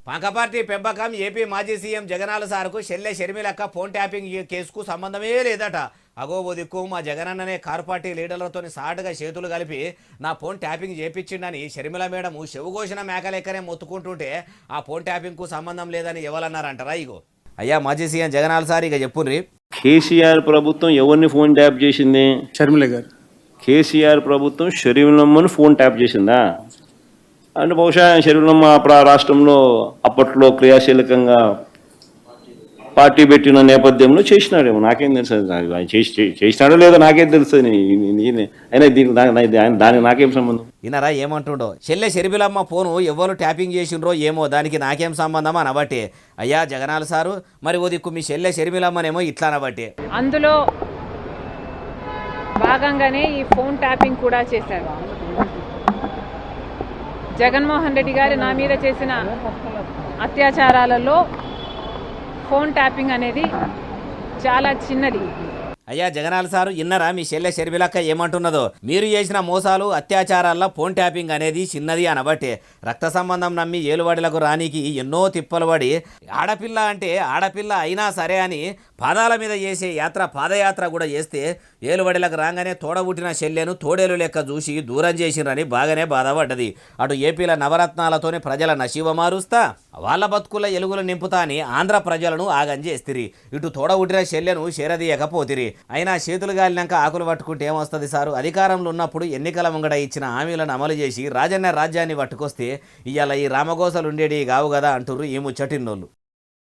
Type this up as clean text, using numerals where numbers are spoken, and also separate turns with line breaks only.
పాకపార్టీ పెంపకం ఏపీ మాజీ సీఎం జగనాల సార్కు షెల్లె షర్మిలక్క ఫోన్ ట్యాపింగ్ కేసుకు సంబంధమే లేదట. అగో ఓ దిక్కు మా జగనన్ననే కారు పార్టీ లీడర్లతో సాటుగా చేతులు కలిపి నా ఫోన్ ట్యాపింగ్ చేపించిండని షర్మిల మేడము చెవుఘోషణ మేకలెక్కనే మొత్తుకుంటుంటే ఆ ఫోన్ ట్యాపింగ్కు సంబంధం లేదని ఎవరన్నారంటారా? ఇగో అయ్యా మాజీ సీఎం జగనాల సార్ ఇక చెప్పుర్రి.
కేసీఆర్ ప్రభుత్వం ఎవరిని ఫోన్ ట్యాప్ చేసింది?
షర్మిల గారు.
కేసీఆర్ ప్రభుత్వం షర్మిలమ్మను ఫోన్ ట్యాప్ చేసిందా? అంటే బహుశా షర్మిలమ్మ రాష్ట్రంలో అప్పట్లో క్రియాశీలకంగా పార్టీ పెట్టిన నేపథ్యంలో చేసినాడేమో, నాకేం తెలుసు. చేసినాడో లేదో నాకేం తెలుస్తుంది. అయినా దానికి నాకేం సంబంధం?
ఇనరా ఏమంటుండో, చెల్లె షర్మిలమ్మ ఫోను ఎవరు ట్యాపింగ్ చేసిండ్రో ఏమో, దానికి నాకేం సంబంధం అనబట్టి. అయ్యా జగనాల సారు, మరి ఓ దిక్కు మీ చెల్లె షర్మిలమ్మనేమో ఇట్లా అనబట్టి
అందులో భాగంగానే ఈ ఫోన్ ట్యాపింగ్ కూడా చేశారు. జగన్మోహన్ రెడ్డి గారు నా మీద చేసిన అత్యాచారాలలో ఫోన్ ట్యాపింగ్ అనేది చాలా చిన్నది.
అయ్యా జగనాల సారు, ఇన్నరా మీ చెల్లె షర్మిలక్క ఏమంటున్నదో? మీరు చేసిన మోసాలు అత్యాచారాల్లో ఫోన్ ట్యాపింగ్ అనేది చిన్నది అనబట్టే రక్త సంబంధం నమ్మి ఏలువాడిలకు రానికి ఎన్నో తిప్పలు పడి ఆడపిల్ల అంటే ఆడపిల్ల అయినా సరే అని పాదాల మీద చేసే పాదయాత్ర కూడా చేస్తే ఏలుబడిలకు రాగానే తోడబుట్టిన చెల్లెను తోడేలు లెక్క చూసి దూరం చేసిరని బాగానే బాధపడ్డది. అటు ఏపీల నవరత్నాలతోనే ప్రజల నశీవ మారుస్తా వాళ్ళ బతుకుల ఎలుగులు నింపుతా అని ఆంధ్ర ప్రజలను ఆగం చేస్తిరి. ఇటు తోడబుట్టిన చెల్లెను చేరదీయకపోతిరి. అయినా చేతులు గాలినాక ఆకులు పట్టుకుంటే ఏమొస్తుంది సారు? అధికారంలో ఉన్నప్పుడు ఎన్నికల ముంగడ ఇచ్చిన హామీలను అమలు చేసి రాజన్న రాజ్యాన్ని పట్టుకొస్తే ఇవాళ ఈ రామగోసలు ఉండేటి కావు కదా అంటుర్రు ఈ ముచ్చటిన్నోళ్ళు.